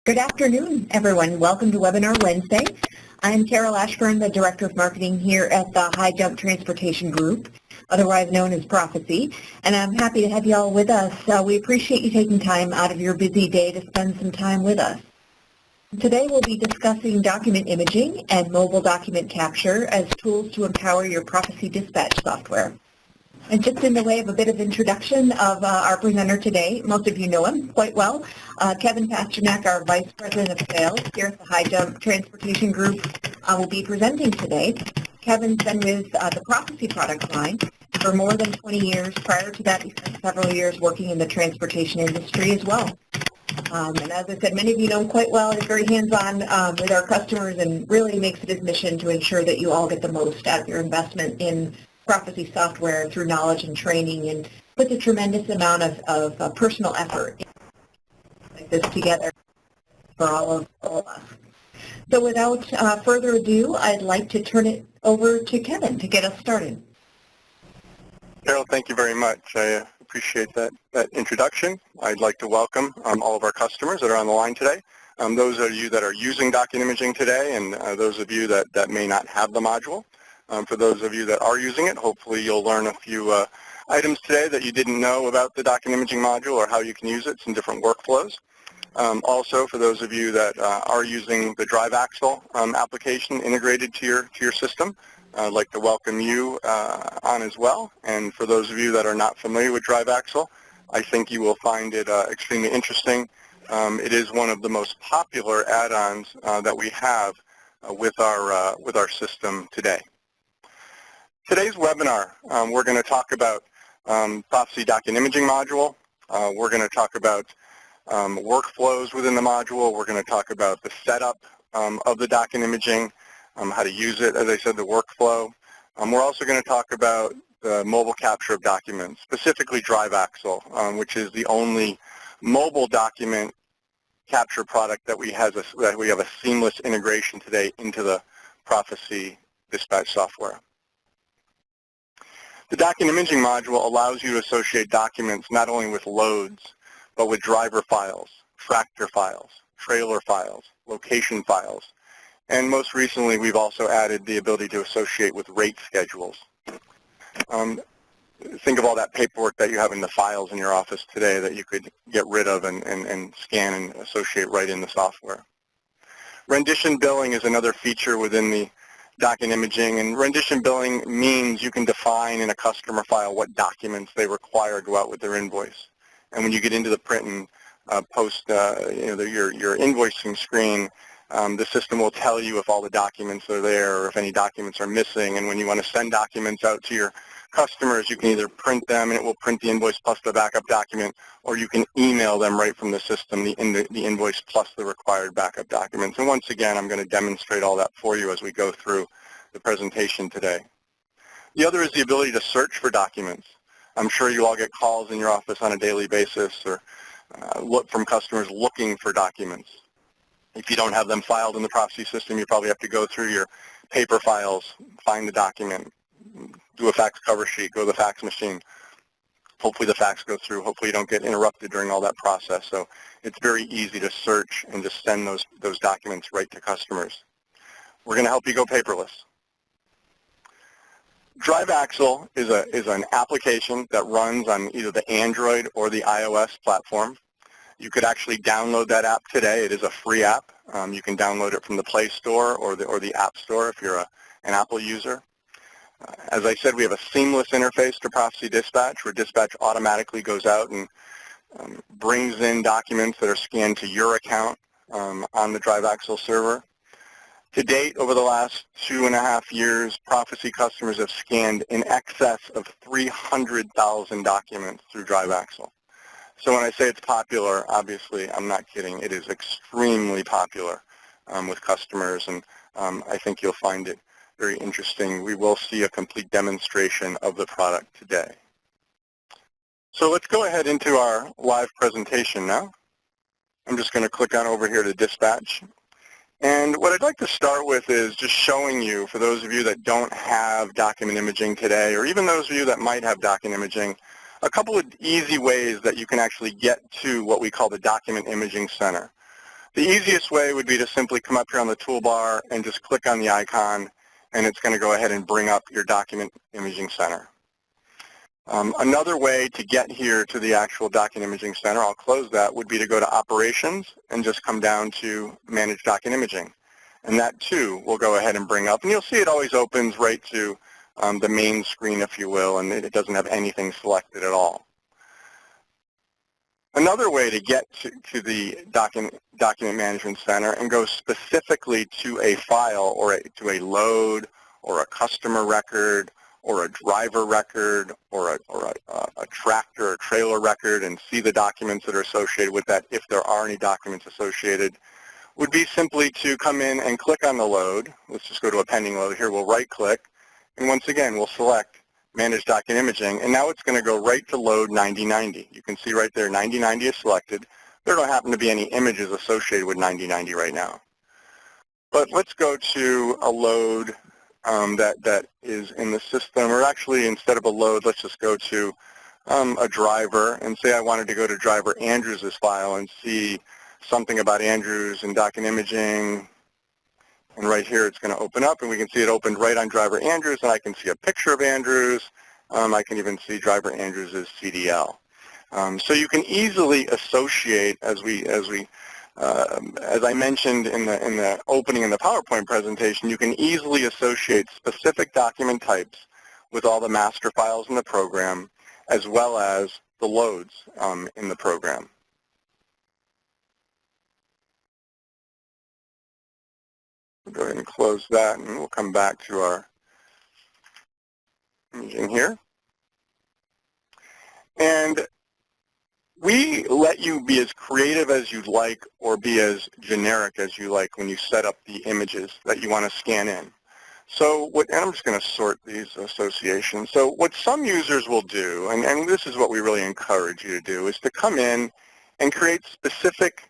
Good afternoon, everyone. Welcome to Webinar Wednesday. I'm Carol Ashburn, the Director of Marketing here at the HighJump Transportation Group, otherwise known as Prophesy, and I'm happy to have you all with us. We appreciate you taking time out of your busy day to spend some time with us. Today we'll be discussing document imaging and mobile document capture as tools to empower your Prophesy Dispatch software. And just in the way of a bit of introduction of our presenter today, most of you know him quite well, Kevin Pasternack, our Vice President of Sales here at the HighJump Transportation Group, will be presenting today. Kevin's been with the Prophesy product line for more than 20 years. Prior to that, he spent several years working in the transportation industry as well. And as I said, many of you know him quite well. He's very hands-on with our customers and really makes it his mission to ensure that you all get the most out of your investment in Prophesy software through knowledge and training, and puts a tremendous amount of personal effort like this together for all of us. So without further ado, I'd like to turn it over to Kevin to get us started. Carol, thank you very much. I appreciate that introduction. I'd like to welcome all of our customers that are on the line today. Those of you that are using document imaging today, and those of you that may not have the module. For those of you that are using it, hopefully you'll learn a few items today that you didn't know about the document imaging module or how you can use it, some different workflows. Also, for those of you that are using the drive axle application integrated to your system, I'd like to welcome you on as well. And for those of you that are not familiar with drive axle, I think you will find it extremely interesting. It is one of the most popular add-ons that we have with our system today. Today's webinar, we're going to talk about Prophesy Document Imaging Module. We're going to talk about workflows within the module. We're going to talk about the setup of the document imaging, how to use it, as I said, the workflow. We're also going to talk about the mobile capture of documents, specifically drive axle, which is the only mobile document capture product that we have a seamless integration today into the Prophesy Dispatch software. The document imaging module allows you to associate documents not only with loads, but with driver files, tractor files, trailer files, location files, and most recently we've also added the ability to associate with rate schedules. Think of all that paperwork that you have in the files in your office today that you could get rid of and scan and associate right in the software. Rendition billing is another feature within the document imaging, and rendition billing means you can define in a customer file what documents they require go out with their invoice. And when you get into the print and post your invoicing screen, the system will tell you if all the documents are there or if any documents are missing. And when you want to send documents out to your customers, you can either print them and it will print the invoice plus the backup document, or you can email them right from the system, the invoice plus the required backup documents. And once again, I'm going to demonstrate all that for you as we go through the presentation today. The other is the ability to search for documents. I'm sure you all get calls in your office on a daily basis or look from customers looking for documents. If you don't have them filed in the Prophesy system, you probably have to go through your paper files, find the document, do a fax cover sheet, go to the fax machine. Hopefully the fax goes through. Hopefully you don't get interrupted during all that process. So it's very easy to search and just send those documents right to customers. We're going to help you go paperless. Drive Axle is an application that runs on either the Android or the iOS platform. You could actually download that app today. It is a free app. You can download it from the Play Store or the App Store if you're an Apple user. As I said, we have a seamless interface to Prophesy Dispatch, where Dispatch automatically goes out and brings in documents that are scanned to your account on the Drive Axle server. To date, over the last 2.5 years, Prophesy customers have scanned in excess of 300,000 documents through Drive Axle. So when I say it's popular, obviously I'm not kidding. It is extremely popular with customers, and I think you'll find it very interesting. We will see a complete demonstration of the product today. So let's go ahead into our live presentation now. I'm just going to click on over here to Dispatch. And what I'd like to start with is just showing you, for those of you that don't have document imaging today, or even those of you that might have document imaging, a couple of easy ways that you can actually get to what we call the Document Imaging Center. The easiest way would be to simply come up here on the toolbar and just click on the icon, and it's going to go ahead and bring up your Document Imaging Center. Another way to get here to the actual Document Imaging Center, I'll close that, would be to go to Operations and just come down to Manage Document Imaging. And that too will go ahead and bring up, and you'll see it always opens right to the main screen, if you will, and it doesn't have anything selected at all. Another way to get to the Document Management Center and go specifically to a file or to a load or a customer record or a driver record or a tractor or trailer record and see the documents that are associated with that, if there are any documents associated, would be simply to come in and click on the load. Let's just go to a pending load here. We'll right-click, and once again, we'll select Manage Document Imaging, and now it's going to go right to load 9090. You can see right there 9090 is selected. There don't happen to be any images associated with 9090 right now. But let's go to a load that is in the system, or actually instead of a load, let's just go to a driver and say I wanted to go to driver Andrews' file and see something about Andrews and Document Imaging. And right here it's going to open up, and we can see it opened right on driver Andrews, and I can see a picture of Andrews. I can even see driver Andrews' CDL. So you can easily associate, as I mentioned in the opening in the PowerPoint presentation, you can easily associate specific document types with all the master files in the program, as well as the loads in the program. We'll go ahead and close that, and we'll come back to our imaging here. And we let you be as creative as you'd like or be as generic as you like when you set up the images that you want to scan in. So and I'm just going to sort these associations. So what some users will do, and this is what we really encourage you to do, is to come in and create specific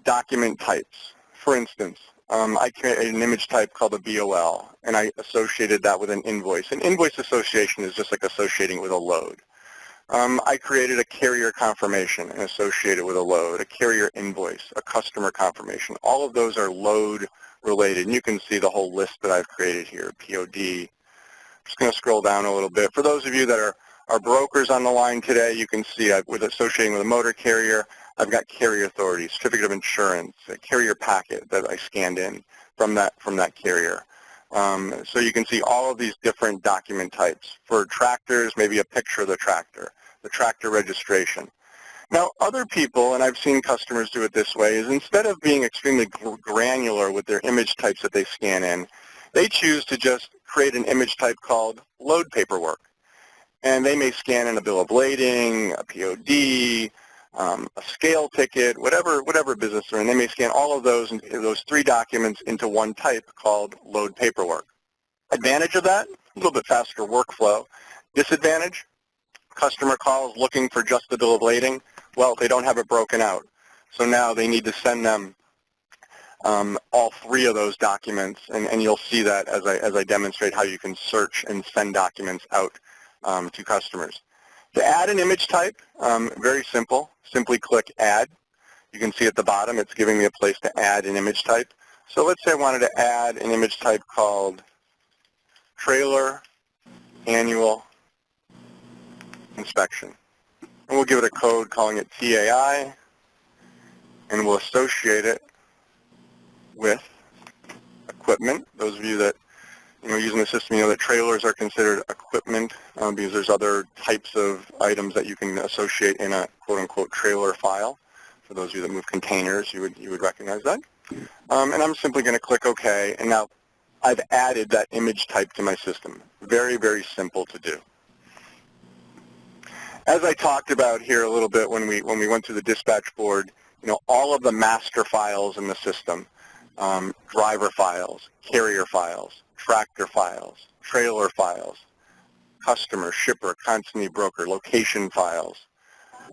document types. For instance, I created an image type called a BOL, and I associated that with an invoice. An invoice association is just like associating with a load. I created a carrier confirmation and associated with a load, a carrier invoice, a customer confirmation. All of those are load related, and you can see the whole list that I've created here, POD. I'm just going to scroll down a little bit. For those of you that are brokers on the line today, you can see with associating with a motor carrier, I've got carrier authority, certificate of insurance, a carrier packet that I scanned in from that carrier. So you can see all of these different document types. For tractors, maybe a picture of the tractor registration. Now, other people, and I've seen customers do it this way, is instead of being extremely granular with their image types that they scan in, they choose to just create an image type called load paperwork. And they may scan in a bill of lading, a POD, a scale ticket, whatever business they're in. They may scan all of those three documents into one type called load paperwork. Advantage of that, a little bit faster workflow. Disadvantage, customer calls looking for just the bill of lading. Well, they don't have it broken out. So now they need to send them all three of those documents, and you'll see that as I demonstrate how you can search and send documents out to customers. To add an image type, very simple. Simply click Add. You can see at the bottom it's giving me a place to add an image type. So let's say I wanted to add an image type called Trailer Annual Inspection. And we'll give it a code calling it TAI, and we'll associate it with equipment. Those of you that using the system, that trailers are considered equipment because there's other types of items that you can associate in a quote-unquote trailer file. For those of you that move containers, you would recognize that. And I'm simply going to click OK, and now I've added that image type to my system. Very, very simple to do. As I talked about here a little bit when we went through the dispatch board, all of the master files in the system, driver files, carrier files, tractor files, trailer files, customer, shipper, consignee, broker, location files,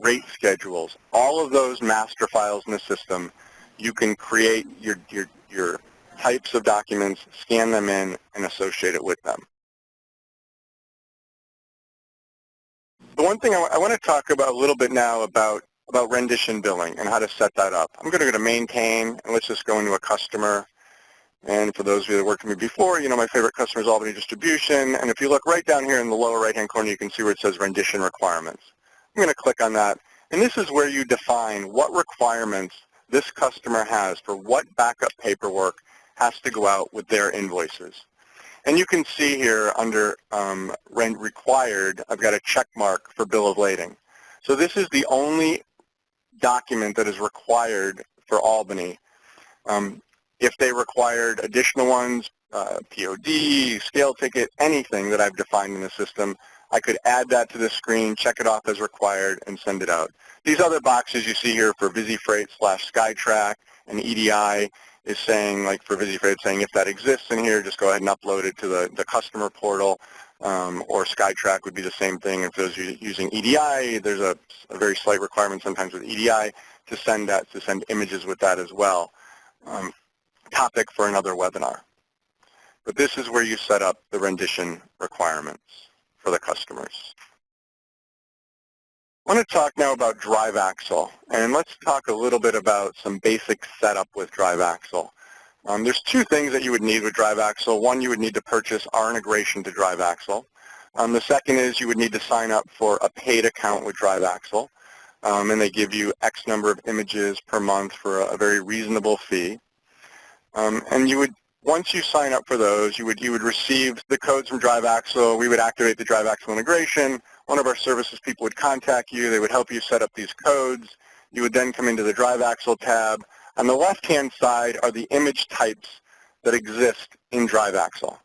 rate schedules, all of those master files in the system, you can create your types of documents, scan them in, and associate it with them. The one thing I want to talk about a little bit now about about rendition billing and how to set that up. I'm going to go to maintain, and let's just go into a customer. And for those of you that worked with me before, you know my favorite customer is Albany Distribution. And if you look right down here in the lower right-hand corner, you can see where it says rendition requirements. I'm going to click on that. And this is where you define what requirements this customer has for what backup paperwork has to go out with their invoices. And you can see here under rent required, I've got a check mark for bill of lading. So this is the only document that is required for Albany. If they required additional ones, POD, scale ticket, anything that I've defined in the system, I could add that to the screen, check it off as required, and send it out. These other boxes you see here for VisiFreight/SkyTrack and EDI is saying, like for VisiFreight, saying if that exists in here, just go ahead and upload it to the customer portal, or SkyTrack would be the same thing. If those using EDI, there's a very slight requirement sometimes with EDI to send images with that as well. Topic for another webinar. But this is where you set up the rendition requirements for the customers. I want to talk now about Drive Axle, and let's talk a little bit about some basic setup with Drive Axle. There's two things that you would need with Drive Axle. One, you would need to purchase our integration to Drive Axle. The second is you would need to sign up for a paid account with Drive Axle, and they give you X number of images per month for a very reasonable fee. And you would, once you sign up for those, you would receive the codes from Drive Axle. We would activate the Drive Axle integration. One of our services people would contact you. They would help you set up these codes. You would then come into the Drive Axle tab. On the left-hand side are the image types that exist in Drive Axle.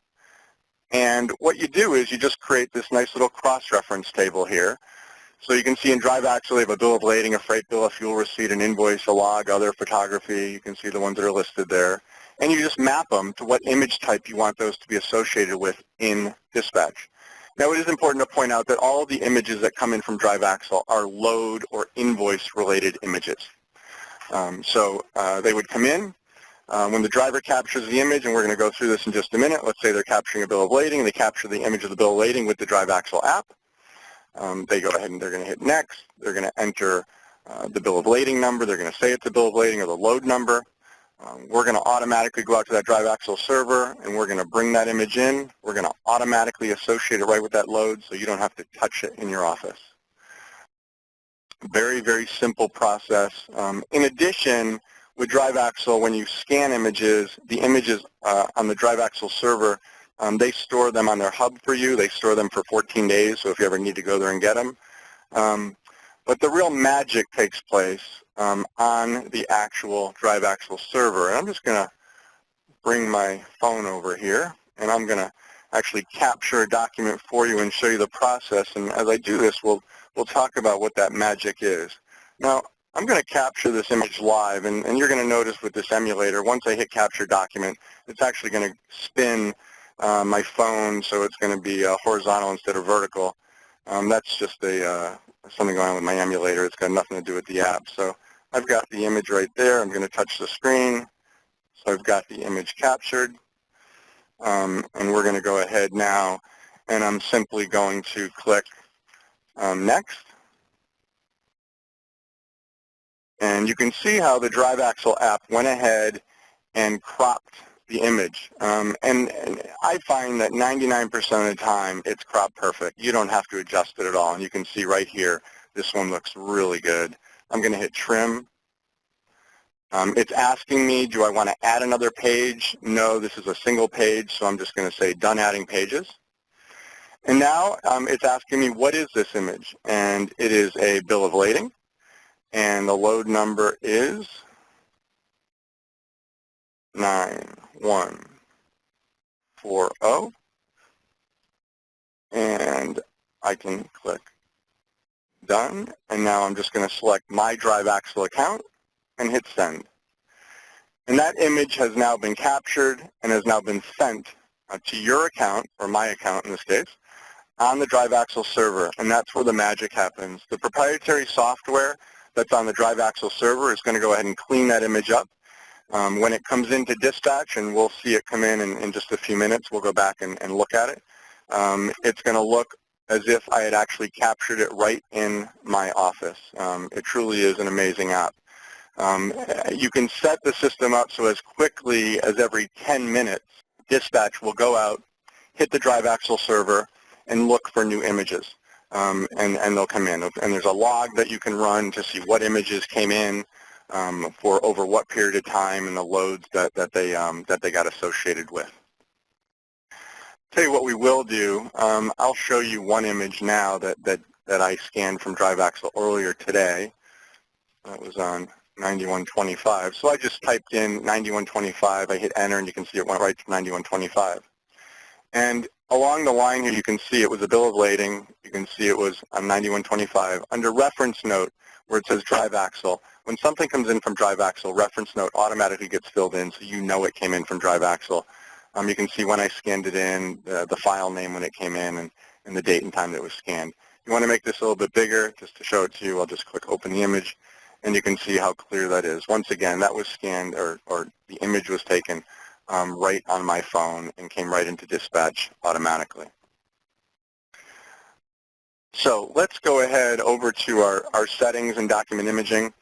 And what you do is you just create this nice little cross-reference table here. So you can see in Drive Axle, they have a bill of lading, a freight bill, a fuel receipt, an invoice, a log, other photography. You can see the ones that are listed there. And you just map them to what image type you want those to be associated with in Dispatch. Now, it is important to point out that all of the images that come in from Drive Axle are load or invoice-related images. They would come in. When the driver captures the image, and we're going to go through this in just a minute, let's say they're capturing a bill of lading, and they capture the image of the bill of lading with the Drive Axle app. They go ahead and they're going to hit next. They're going to enter the bill of lading number. They're going to say it's a bill of lading or the load number. We're going to automatically go out to that Drive Axle server, and we're going to bring that image in. We're going to automatically associate it right with that load so you don't have to touch it in your office. Very, very simple process. In addition, with Drive Axle, when you scan images, the images on the Drive Axle server, they store them on their hub for you. They store them for 14 days, so if you ever need to go there and get them. But the real magic takes place on the actual Drive Axle server. And I'm just going to bring my phone over here, and I'm going to actually capture a document for you and show you the process. And as I do this, we'll talk about what that magic is. Now, I'm going to capture this image live, and you're going to notice with this emulator, once I hit capture document, it's actually going to spin my phone, so it's going to be horizontal instead of vertical. That's just something going on with my emulator. It's got nothing to do with the app. So I've got the image right there. I'm going to touch the screen. So I've got the image captured. And we're going to go ahead now, and I'm simply going to click next. And you can see how the Drive Axle app went ahead and cropped the image. And I find that 99% of the time it's cropped perfect. You don't have to adjust it at all. And you can see right here, this one looks really good. I'm going to hit trim. It's asking me, do I want to add another page? No, this is a single page, so I'm just going to say done adding pages. And now it's asking me, what is this image? And it is a bill of lading. And the load number is 9140, and I can click done, and now I'm just going to select my Drive Axle account and hit send. And that image has now been captured and has now been sent to your account, or my account in this case, on the Drive Axle server, and that's where the magic happens. The proprietary software that's on the Drive Axle server is going to go ahead and clean that image up. When it comes into Dispatch, and we'll see it come in just a few minutes, we'll go back and look at it. It's going to look as if I had actually captured it right in my office. It truly is an amazing app. You can set the system up so as quickly as every 10 minutes, dispatch will go out, hit the drive axle server, and look for new images. And they'll come in. And there's a log that you can run to see what images came in for over what period of time and the loads that they got associated with. Tell you what we will do. I'll show you one image now that I scanned from drive axle earlier today. That was on 9125. So I just typed in 9125. I hit enter, and you can see it went right to 9125. And along the line here, you can see it was a bill of lading. You can see it was on 9125. Under reference note, where it says drive axle, when something comes in from drive axle, reference note automatically gets filled in, so you know it came in from drive axle. You can see when I scanned it in, the file name when it came in, and the date and time that it was scanned. You want to make this a little bit bigger, just to show it to you, I'll just click open the image, and you can see how clear that is. Once again, that was scanned, or the image was taken right on my phone and came right into dispatch automatically. So let's go ahead over to our settings and document imaging.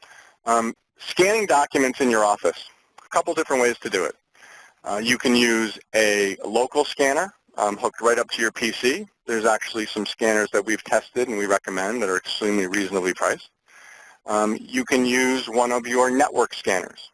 Scanning documents in your office, a couple different ways to do it. You can use a local scanner hooked right up to your PC. There's actually some scanners that we've tested and we recommend that are extremely reasonably priced. You can use one of your network scanners.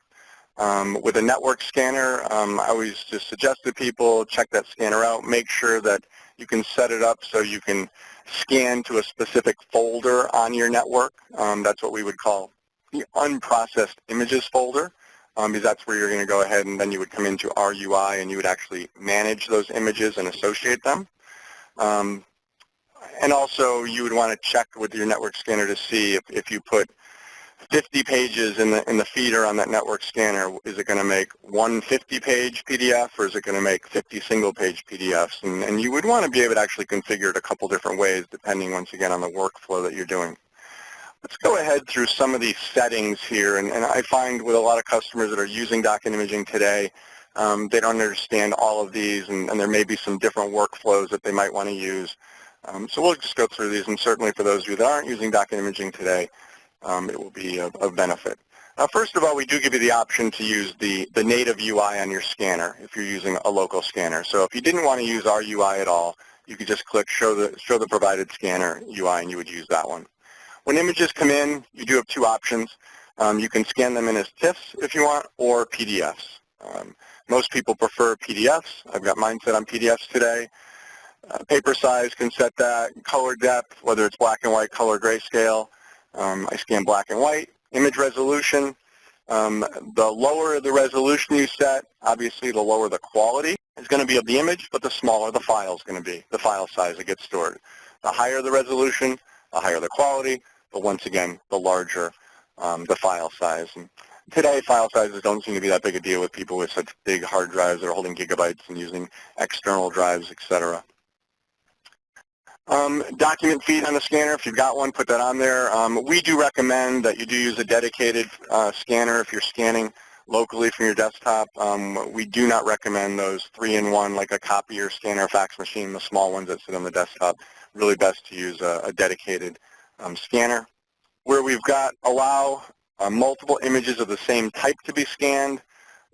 With a network scanner, I always just suggest to people check that scanner out. Make sure that you can set it up so you can scan to a specific folder on your network. That's what we would call the unprocessed images folder, because that's where you're going to go ahead and then you would come into our UI and you would actually manage those images and associate them. And also you would want to check with your network scanner to see if you put 50 pages in the feeder on that network scanner, is it going to make one 50-page PDF or is it going to make 50 single-page PDFs? And you would want to be able to actually configure it a couple different ways depending, once again, on the workflow that you're doing. Let's go ahead through some of these settings here, and I find with a lot of customers that are using document imaging today, they don't understand all of these, and there may be some different workflows that they might want to use. So we'll just go through these, and certainly for those of you that aren't using document imaging today, it will be of benefit. First of all, we do give you the option to use the native UI on your scanner if you're using a local scanner. So if you didn't want to use our UI at all, you could just click show the provided scanner UI and you would use that one. When images come in, you do have two options. You can scan them in as TIFFs if you want, or PDFs. Most people prefer PDFs. I've got mine set on PDFs today. Paper size can set that. Color depth, whether it's black and white, color, grayscale. I scan black and white. Image resolution, the lower the resolution you set, obviously the lower the quality is going to be of the image, but the smaller the file is going to be, the file size that gets stored. The higher the resolution, the higher the quality, but once again, the larger the file size. And today, file sizes don't seem to be that big a deal with people with such big hard drives that are holding gigabytes and using external drives, etc. Document feed on the scanner, if you've got one, put that on there. We do recommend that you do use a dedicated scanner if you're scanning locally from your desktop. We do not recommend those 3-in-1 like a copier, scanner, fax machine, the small ones that sit on the desktop. Really best to use a dedicated scanner. Where we've got allow multiple images of the same type to be scanned.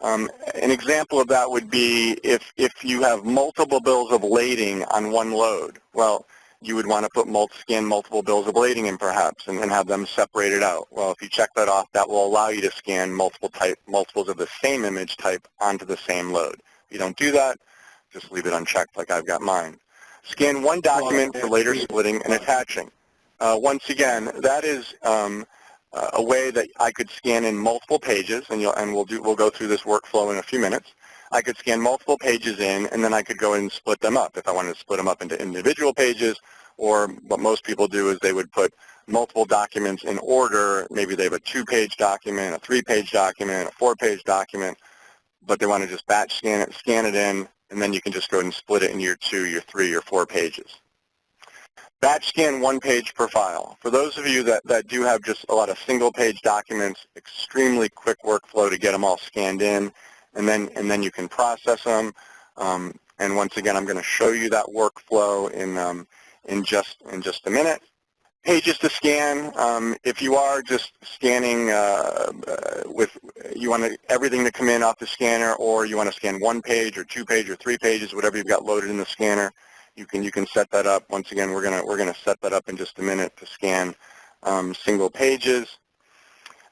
An example of that would be if you have multiple bills of lading on one load. Well, you would want to scan multiple bills of lading in perhaps and have them separated out. Well, if you check that off, that will allow you to scan multiples of the same image type onto the same load. If you don't do that, just leave it unchecked like I've got mine. Scan one document for later splitting and attaching. Once again, that is a way that I could scan in multiple pages, and we'll go through this workflow in a few minutes. I could scan multiple pages in, and then I could go in and split them up if I wanted to split them up into individual pages, or what most people do is they would put multiple documents in order. Maybe they have a 2-page document, a 3-page document, a 4-page document, but they want to just batch scan it in, and then you can just go ahead and split it into your 2, your 3, or 4 pages. Batch scan 1 page per file. For those of you that do have just a lot of single-page documents, extremely quick workflow to get them all scanned in, and then you can process them. And once again, I'm going to show you that workflow in just a minute. Pages to scan. If you are just scanning you want everything to come in off the scanner, or you want to scan 1 page or 2 pages or 3 pages, whatever you've got loaded in the scanner, you can set that up. Once again, we're gonna set that up in just a minute to scan single pages.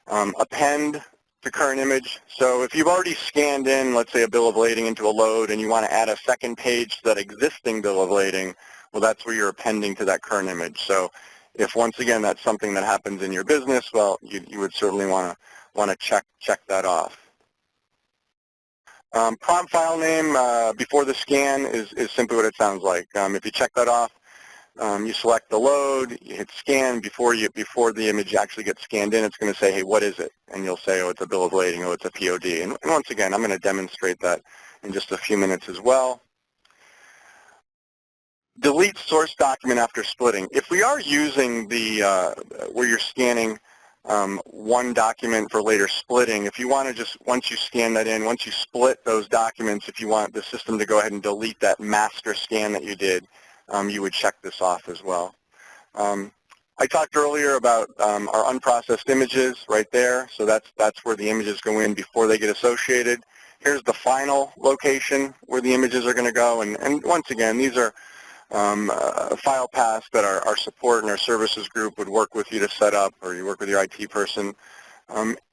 Append to current image. So if you've already scanned in, let's say, a bill of lading into a load, and you want to add a second page to that existing bill of lading, well, that's where you're appending to that current image. So if, once again, that's something that happens in your business, well, you would certainly want to check that off. Prompt file name before the scan is simply what it sounds like. If you check that off, you select the load, you hit scan. Before the image actually gets scanned in, it's going to say, hey, what is it? And you'll say, oh, it's a bill of lading, oh, it's a POD. And once again, I'm going to demonstrate that in just a few minutes as well. Delete source document after splitting. If we are using the where you're scanning one document for later splitting, if you want to just, once you scan that in, once you split those documents, if you want the system to go ahead and delete that master scan that you did, you would check this off as well. I talked earlier about our unprocessed images right there, so that's where the images go in before they get associated. Here's the final location where the images are going to go, and once again, these are file paths that our support and our services group would work with you to set up, or you work with your IT person.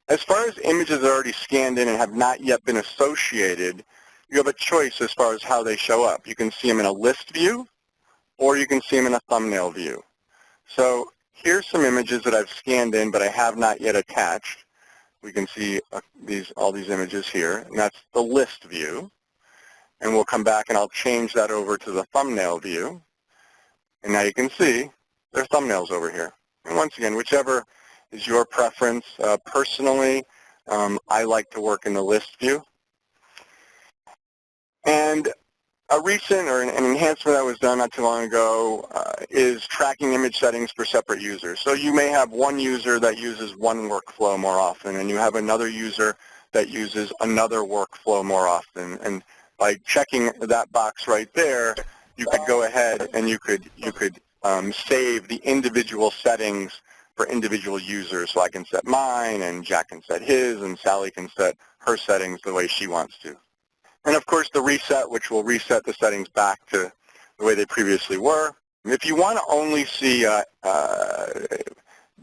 As far as images that are already scanned in and have not yet been associated, you have a choice as far as how they show up. You can see them in a list view, or you can see them in a thumbnail view. So here's some images that I've scanned in, but I have not yet attached. We can see all these images here, and that's the list view. And we'll come back and I'll change that over to the thumbnail view. And now you can see there's thumbnails over here. And once again, whichever is your preference. Personally, I like to work in the list view. And a recent or an enhancement that was done not too long ago is tracking image settings for separate users. So you may have one user that uses one workflow more often, and you have another user that uses another workflow more often. And by checking that box right there, you could go ahead and you could save the individual settings for individual users. So I can set mine, and Jack can set his, and Sally can set her settings the way she wants to. And of course the reset, which will reset the settings back to the way they previously were. If you want to only see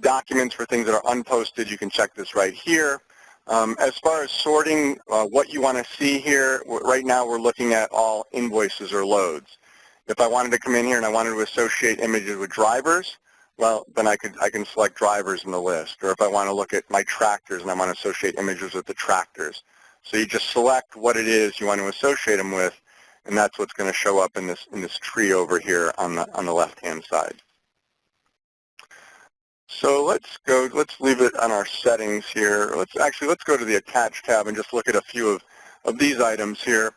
documents for things that are unposted, you can check this right here. As far as sorting what you want to see here, right now we're looking at all invoices or loads. If I wanted to come in here and I wanted to associate images with drivers, well, then I can select drivers in the list. Or if I want to look at my tractors and I want to associate images with the tractors. So you just select what it is you want to associate them with, and that's what's going to show up in this tree over here on the left-hand side. So let's leave it on our settings here. Let's go to the Attach tab and just look at a few of these items here.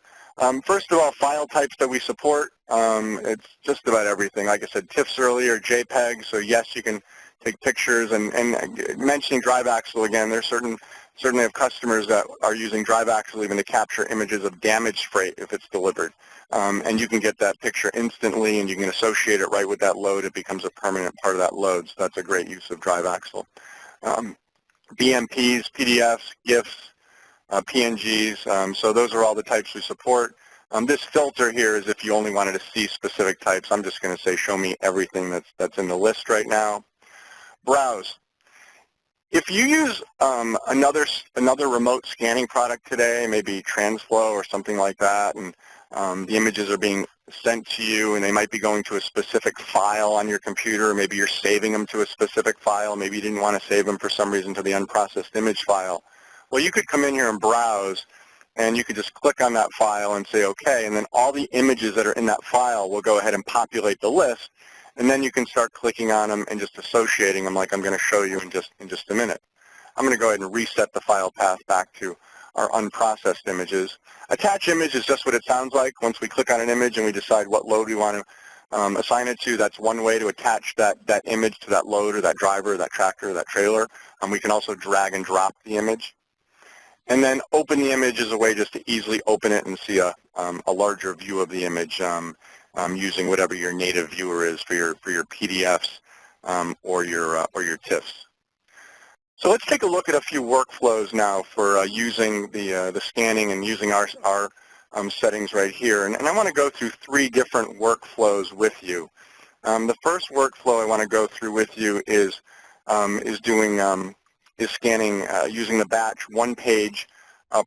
First of all, file types that we support. It's just about everything. Like I said, TIFFs earlier, JPEG. So yes, you can take pictures. And mentioning drive axle again, there's certainly have customers that are using drive axle even to capture images of damaged freight if it's delivered. And you can get that picture instantly, and you can associate it right with that load. It becomes a permanent part of that load, so that's a great use of drive axle. BMPs, PDFs, GIFs, PNGs, so those are all the types we support. This filter here is if you only wanted to see specific types. I'm just going to say show me everything that's in the list right now. Browse. If you use another remote scanning product today, maybe TransFlow or something like that, and the images are being sent to you, and they might be going to a specific file on your computer, or maybe you're saving them to a specific file, maybe you didn't want to save them for some reason to the unprocessed image file. Well, you could come in here and browse, and you could just click on that file and say OK, and then all the images that are in that file will go ahead and populate the list. And then you can start clicking on them and just associating them like I'm going to show you in just a minute. I'm going to go ahead and reset the file path back to our unprocessed images. Attach image is just what it sounds like. Once we click on an image and we decide what load we want to assign it to, that's one way to attach that image to that load or that driver, or that tractor, or that trailer. We can also drag and drop the image. And then open the image is a way just to easily open it and see a larger view of the image. using whatever your native viewer is for your PDFs or your TIFFs. So let's take a look at a few workflows now for using the scanning and using our settings right here. And I want to go through 3 different workflows with you. The first workflow I want to go through with you is scanning using the batch 1 page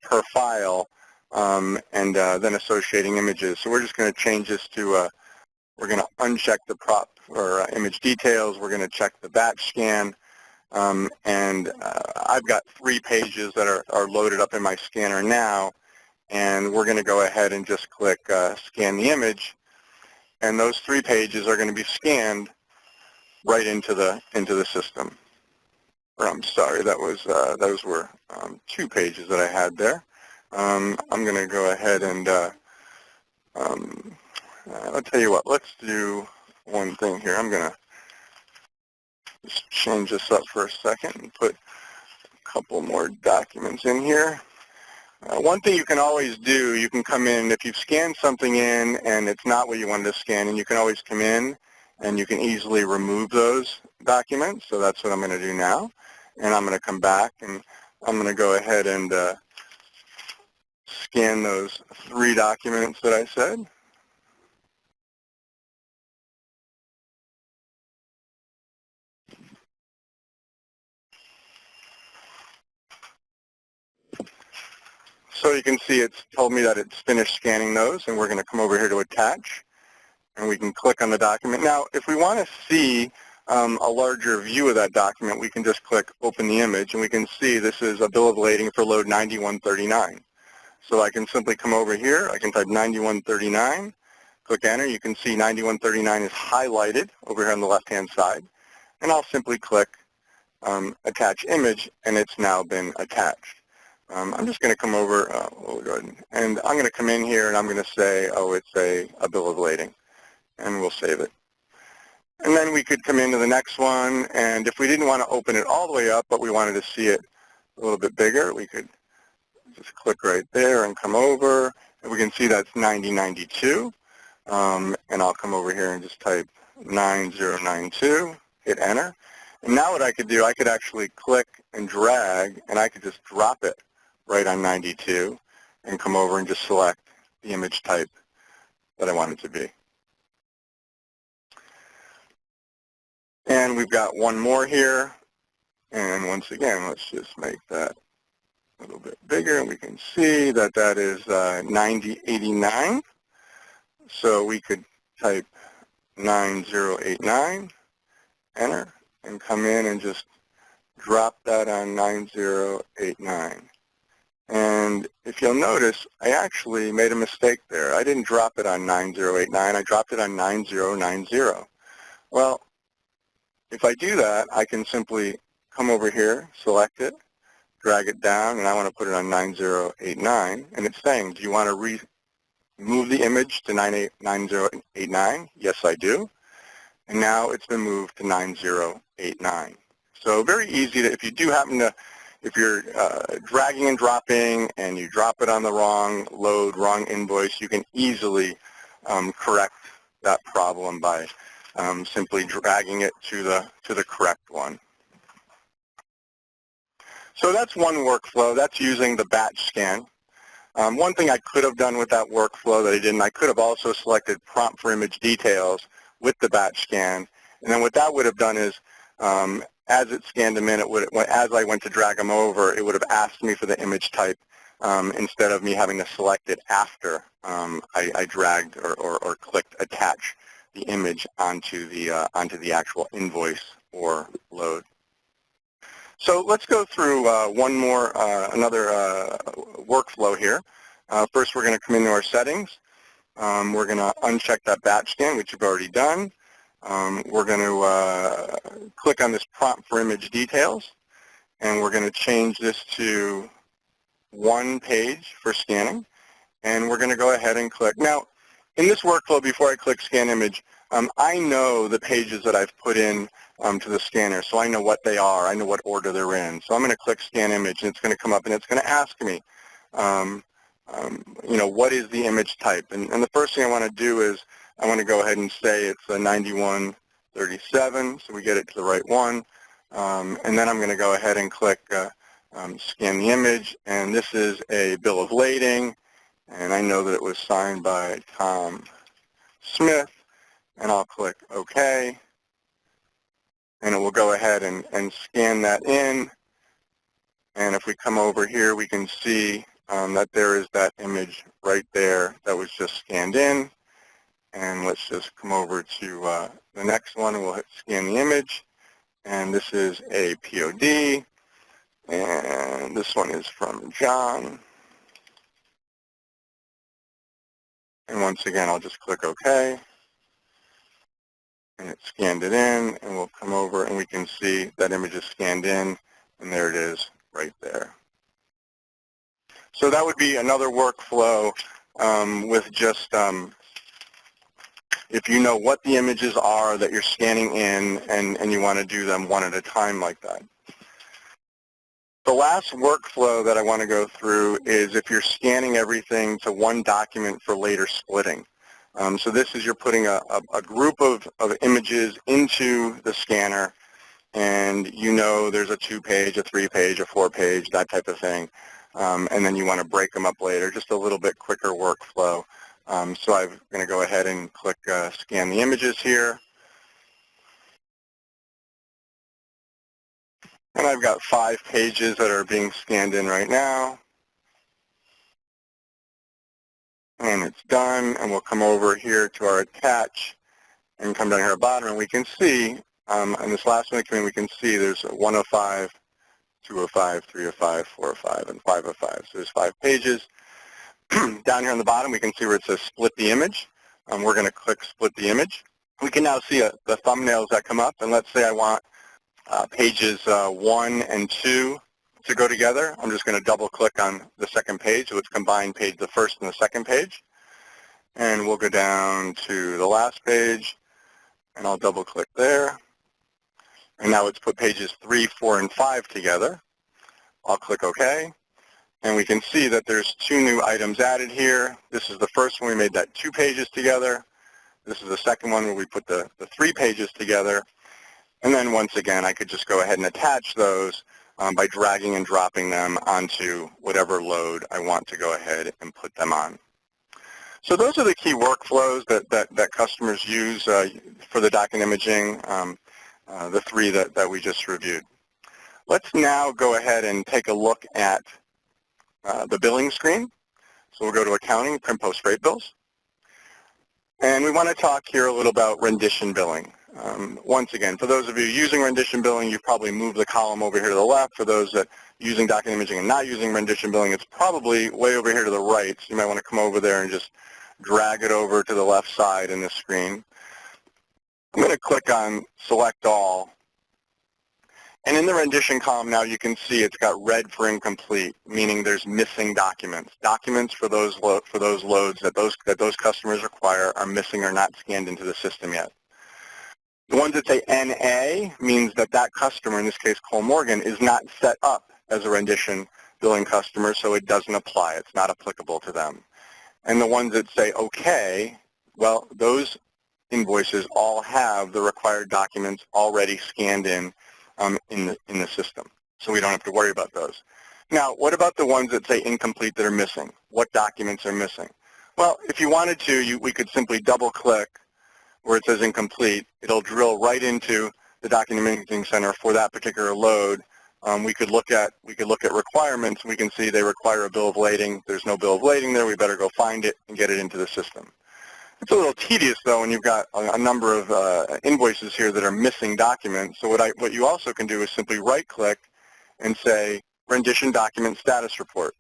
per file and then associating images. So we're just going to change this to we're going to uncheck the prop or image details. We're going to check the batch scan. And I've got 3 pages that are loaded up in my scanner now, and we're going to go ahead and just click scan the image, and those 3 pages are going to be scanned right into the system. Or I'm sorry, those were 2 pages that I had there. I'm going to go ahead and I'll tell you what. Let's do one thing here. I'm going to just change this up for a second and put a couple more documents in here. One thing you can always do, you can come in, if you've scanned something in and it's not what you wanted to scan, and you can always come in and you can easily remove those documents. So that's what I'm going to do now. And I'm going to come back and I'm going to go ahead and scan those 3 documents that I said. So you can see it's told me that it's finished scanning those, and we're going to come over here to attach, and we can click on the document. Now, if we want to see a larger view of that document, we can just click open the image, and we can see this is a bill of lading for load 9139. So I can simply come over here, I can type 9139, click enter. You can see 9139 is highlighted over here on the left-hand side, and I'll simply click attach image, and it's now been attached. I'm just going to come over, we'll go ahead and I'm going to come in here and I'm going to say, oh, it's a bill of lading, and we'll save it. And then we could come into the next one, and if we didn't want to open it all the way up, but we wanted to see it a little bit bigger, we could just click right there and come over, and we can see that's 9092, and I'll come over here and just type 9092, hit enter. And now what I could do, I could actually click and drag, and I could just drop it right on 92 and come over and just select the image type that I want it to be. And we've got one more here, and once again, let's just make that a little bit bigger, and we can see that that is 9089. So we could type 9089, enter, and come in and just drop that on 9089. And if you'll notice, I actually made a mistake there. I didn't drop it on 9089, I dropped it on 9090. Well, if I do that, I can simply come over here, select it, drag it down, and I want to put it on 9089, and it's saying, do you want to move the image to 9089? Yes, I do. And now it's been moved to 9089. So very easy to, if you do happen to, if you're dragging and dropping and you drop it on the wrong load, wrong invoice, you can easily correct that problem by simply dragging it to the correct one. So that's one workflow. That's using the batch scan. One thing I could have done with that workflow that I didn't, I could have also selected prompt for image details with the batch scan. And then what that would have done is, as it scanned them in, as I went to drag them over, it would have asked me for the image type instead of me having to select it after I dragged or clicked attach the image onto the actual invoice or load. So let's go through one more, another workflow here. First, we're going to come into our settings. We're going to uncheck that batch scan, which you've already done. We're going to click on this prompt for image details, and we're going to change this to 1 page for scanning, and we're going to go ahead and click. Now, in this workflow, before I click scan image, I know the pages that I've put in to the scanner, so I know what they are. I know what order they're in. So I'm going to click scan image, and it's going to come up, and it's going to ask me, you know, what is the image type? And the first thing I want to do is I want to go ahead and say it's a 9137, so we get it to the right one. And then I'm going to go ahead and click scan the image, and this is a bill of lading, and I know that it was signed by Tom Smith, and I'll click OK, and it will go ahead and scan that in. And if we come over here, we can see that there is that image right there that was just scanned in. And let's just come over to the next one, and we'll hit scan the image. And this is a POD, and this one is from John. And once again, I'll just click OK. And it scanned it in, and we'll come over and we can see that image is scanned in, and there it is right there. So that would be another workflow with just if you know what the images are that you're scanning in and you want to do them one at a time like that. The last workflow that I want to go through is if you're scanning everything to one document for later splitting. So this is you're putting a group of images into the scanner, and you know there's a 2-page, a 3-page, a 4-page, that type of thing. And then you want to break them up later, just a little bit quicker workflow. So I'm going to go ahead and click scan the images here. And I've got 5 pages that are being scanned in right now. And it's done, and we'll come over here to our attach and come down here at the bottom, and we can see, on this last one we can see there's 105, 205, 305, 405, and 505. So there's 5 pages. Down here on the bottom, we can see where it says split the image. We're going to click split the image. We can now see the thumbnails that come up, and let's say I want pages 1 and 2 to go together. I'm just going to double click on the second page, so it's combined page, the first and the second page. And we'll go down to the last page, and I'll double click there. And now it's put pages 3, 4, and 5 together. I'll click OK. And we can see that there's 2 new items added here. This is the first one, we made that 2 pages together. This is the second one where we put the 3 pages together. And then once again, I could just go ahead and attach those by dragging and dropping them onto whatever load I want to go ahead and put them on. So those are the key workflows that customers use for the document imaging, the 3 that we just reviewed. Let's now go ahead and take a look at the billing screen. So we'll go to Accounting, Print, Post, Freight Bills. And we want to talk here a little about rendition billing. Once again, for those of you using rendition billing, you've probably moved the column over here to the left. For those that using document imaging and not using rendition billing, it's probably way over here to the right. So you might want to come over there and just drag it over to the left side in the screen. I'm going to click on Select All. And in the rendition column now you can see it's got red for incomplete, meaning there's missing documents. Documents for those loads that those customers require are missing or not scanned into the system yet. The ones that say NA means that that customer, in this case Cole Morgan, is not set up as a rendition billing customer, so it doesn't apply. It's not applicable to them. And the ones that say OK, well, those invoices all have the required documents already scanned in the system, so we don't have to worry about those. Now, what about the ones that say incomplete that are missing? What documents are missing? Well, if you wanted to, we could simply double-click where it says incomplete. It'll drill right into the document imaging center for that particular load. We could look at requirements. We can see they require a bill of lading. There's no bill of lading there. We better go find it and get it into the system. It's a little tedious, though, when you've got a number of invoices here that are missing documents. So what you also can do is simply right-click and say Rendition Document Status Report.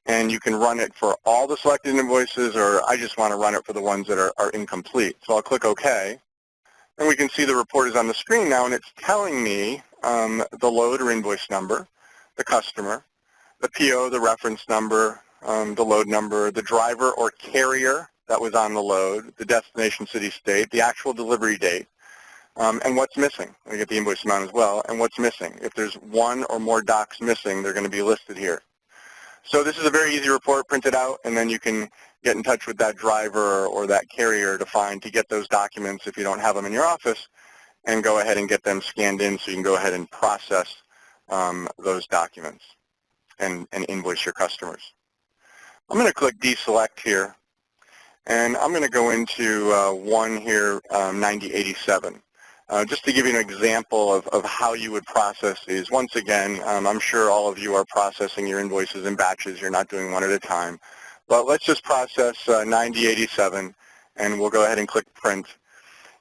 And you can run it for all the selected invoices, or I just want to run it for the ones that are incomplete. So I'll click OK. And we can see the report is on the screen now, and it's telling me the load or invoice number, the customer, the PO, the reference number, the load number, the driver or carrier that was on the load, the destination city state, the actual delivery date, and what's missing. We get the invoice amount as well, and what's missing. If there's one or more docs missing, they're going to be listed here. So this is a very easy report, print it out, and then you can get in touch with that driver or that carrier to get those documents if you don't have them in your office, and go ahead and get them scanned in so you can go ahead and process those documents and invoice your customers. I'm going to click deselect here, and I'm going to go into one here, 9087. Just to give you an example of how you would process these. Once again, I'm sure all of you are processing your invoices in batches. You're not doing one at a time. But let's just process 9087, and we'll go ahead and click print.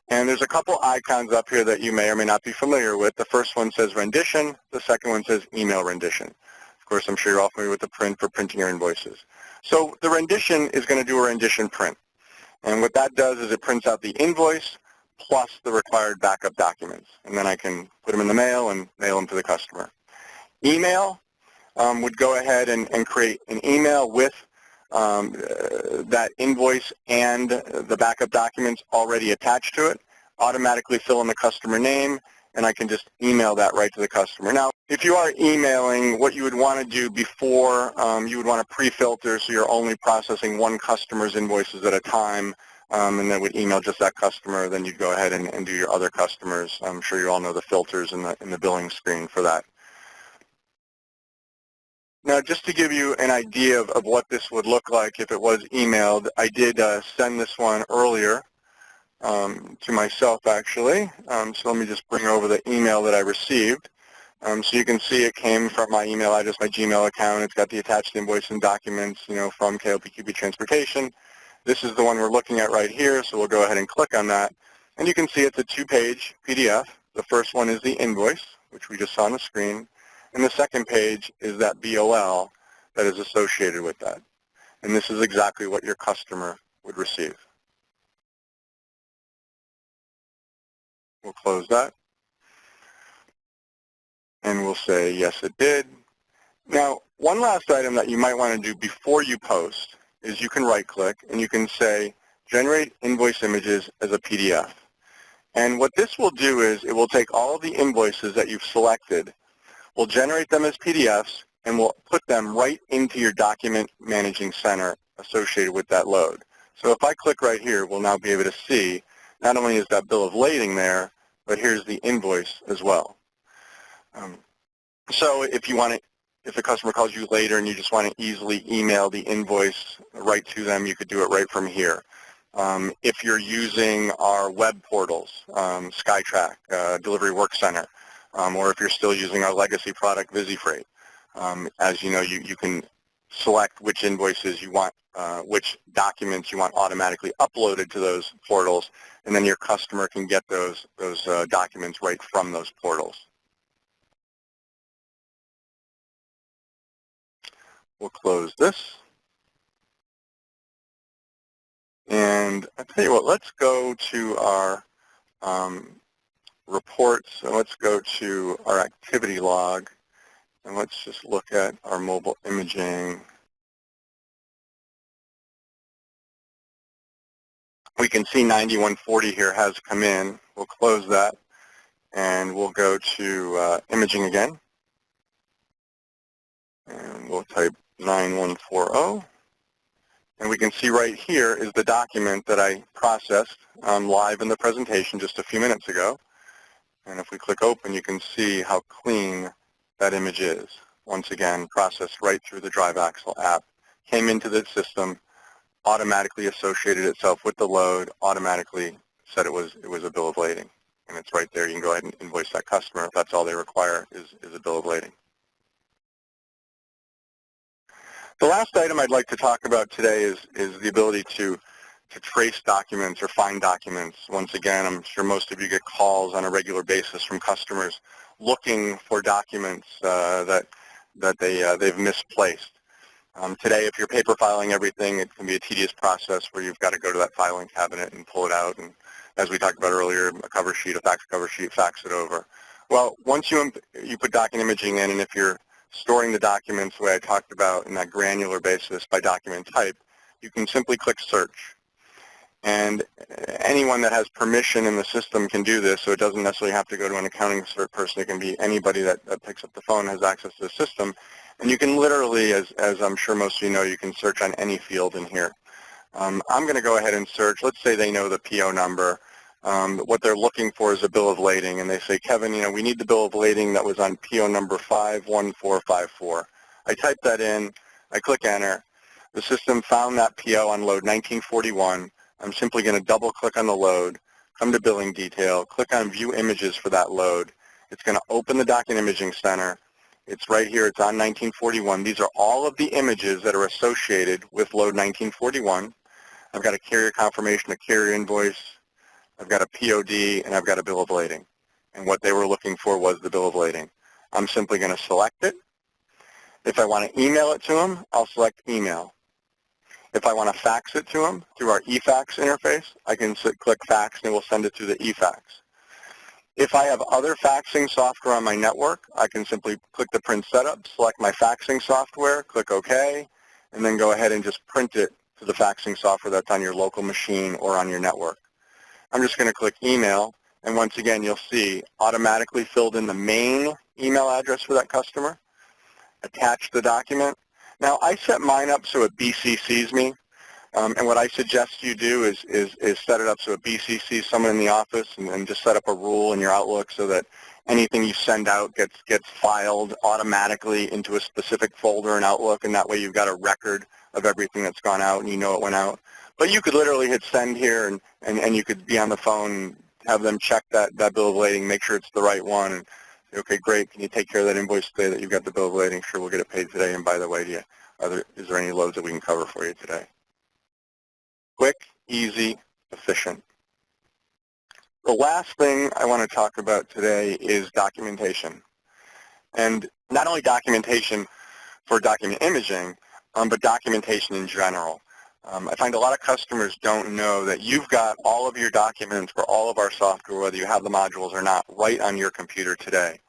And there's a couple icons up here that you may or may not be familiar with. The first one says rendition. The second one says email rendition. Of course, I'm sure you're all familiar with the print for printing your invoices. So the rendition is going to do a rendition print. And what that does is it prints out the invoice plus the required backup documents. And then I can put them in the mail and mail them to the customer. Email would go ahead and create an email with that invoice and the backup documents already attached to it, automatically fill in the customer name, and I can just email that right to the customer. Now, if you are emailing, what you would want to do before, you would want to pre-filter so you're only processing one customer's invoices at a time, and then would email just that customer. Then you'd go ahead and do your other customers. I'm sure you all know the filters in the billing screen for that. Now, just to give you an idea of what this would look like if it was emailed, I did send this one earlier to myself, actually. So let me just bring over the email that I received. So you can see it came from my email address, my Gmail account. It's got the attached invoice and documents, from KLPQB Transportation. This is the one we're looking at right here, so we'll go ahead and click on that. And you can see it's a 2-page PDF. The first one is the invoice, which we just saw on the screen. And the second page is that BOL that is associated with that. And this is exactly what your customer would receive. We'll close that. And we'll say, yes, it did. Now, one last item that you might want to do before you post is you can right-click and you can say, generate invoice images as a PDF. And what this will do is it will take all of the invoices that you've selected, we'll generate them as PDFs, and we'll put them right into your document managing center associated with that load. So if I click right here, we'll now be able to see not only is that bill of lading there, but here's the invoice as well. So if the customer calls you later and you just want to easily email the invoice right to them, you could do it right from here. If you're using our web portals, SkyTrack, Delivery Work Center, or if you're still using our legacy product, VisiFreight, as you know, you can select which invoices you want, which documents you want automatically uploaded to those portals, and then your customer can get those documents right from those portals. We'll close this. And I tell you what, let's go to our reports, and let's go to our activity log, and let's just look at our mobile imaging. We can see 9140 here has come in. We'll close that, and we'll go to imaging again, and we'll type 9140. And we can see right here is the document that I processed live in the presentation just a few minutes ago. And if we click open, you can see how clean that image is. Once again, processed right through the Drive Axle app, came into the system, automatically associated itself with the load, automatically said it was a bill of lading. And it's right there. You can go ahead and invoice that customer if that's all they require is a bill of lading. The last item I'd like to talk about today is the ability to trace documents or find documents. Once again, I'm sure most of you get calls on a regular basis from customers looking for documents that they've misplaced. Today, if you're paper filing everything, it can be a tedious process where you've got to go to that filing cabinet and pull it out. And as we talked about earlier, a cover sheet, a fax cover sheet, fax it over. Well, once you put document imaging in, and if you're storing the documents the way I talked about in that granular basis by document type, you can simply click search. And anyone that has permission in the system can do this, so it doesn't necessarily have to go to an accounting cert person. It can be anybody that picks up the phone, has access to the system, And you can literally, as I'm sure most of you know, you can search on any field in here. I'm going to go ahead and search. Let's say they know the PO number. What they're looking for is a bill of lading, and they say, Kevin, we need the bill of lading that was on PO number 51454. I type that in. I click enter. The system found that PO on load 1941. I'm simply going to double-click on the load, come to Billing Detail, click on View Images for that load. It's going to open the Document Imaging Center. It's right here. It's on 1941. These are all of the images that are associated with load 1941. I've got a carrier confirmation, a carrier invoice, I've got a POD, and I've got a bill of lading. And what they were looking for was the bill of lading. I'm simply going to select it. If I want to email it to them, I'll select email. If I want to fax it to them through our eFax interface, I can click fax and it will send it through the eFax. If I have other faxing software on my network, I can simply click the print setup, select my faxing software, click OK, and then go ahead and just print it to the faxing software that's on your local machine or on your network. I'm just going to click email, and once again, you'll see automatically filled in the main email address for that customer, attach the document. Now, I set mine up so it BCCs me, and what I suggest you do is set it up so it BCCs someone in the office and just set up a rule in your Outlook so that anything you send out gets filed automatically into a specific folder in Outlook, and that way you've got a record of everything that's gone out and you know it went out. But you could literally hit send here and you could be on the phone and have them check that bill of lading, make sure it's the right one, and say, okay, great, can you take care of that invoice today that you've got the bill of lading? Sure, we'll get it paid today, and by the way, is there any loads that we can cover for you today? Quick, easy, efficient. The last thing I want to talk about today is documentation. And not only documentation for document imaging, but documentation in general. I find a lot of customers don't know that you've got all of your documents for all of our software, whether you have the modules or not, right on your computer today.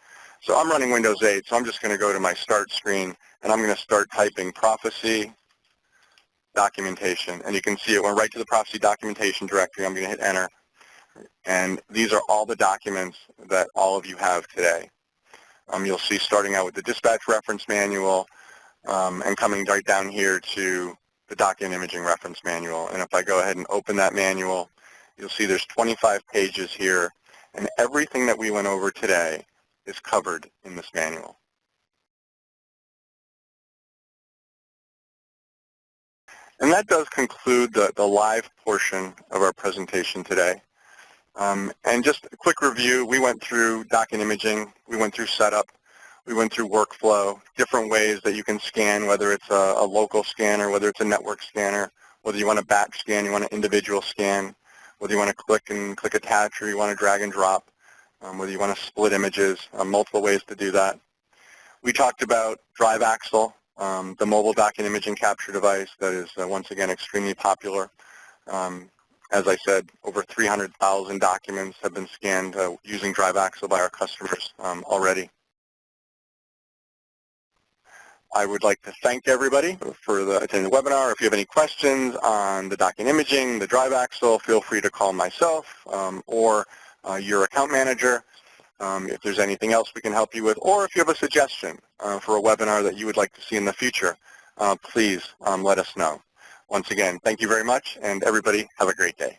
So I'm running Windows 8, so I'm just going to go to my start screen, and I'm going to start typing Prophesy Documentation. And you can see it went right to the Prophesy Documentation directory. I'm going to hit enter. And these are all the documents that all of you have today. You'll see starting out with the dispatch reference manual and coming right down here to the document imaging reference manual. And if I go ahead and open that manual, you'll see there's 25 pages here, and everything that we went over today is covered in this manual. And that does conclude the live portion of our presentation today. And just a quick review, we went through document imaging, we went through setup, we went through workflow, different ways that you can scan, whether it's a local scanner, whether it's a network scanner, whether you want to batch scan, you want an individual scan, whether you want to click attach, or you want to drag and drop, whether you want to split images, multiple ways to do that. We talked about Drive Axle, the mobile document imaging capture device that is, once again, extremely popular. As I said, over 300,000 documents have been scanned using Drive Axle by our customers already. I would like to thank everybody for attending the webinar. If you have any questions on the document imaging, the Drive Axle, feel free to call myself or your account manager. If there's anything else we can help you with, or if you have a suggestion for a webinar that you would like to see in the future, please let us know. Once again, thank you very much, and everybody have a great day.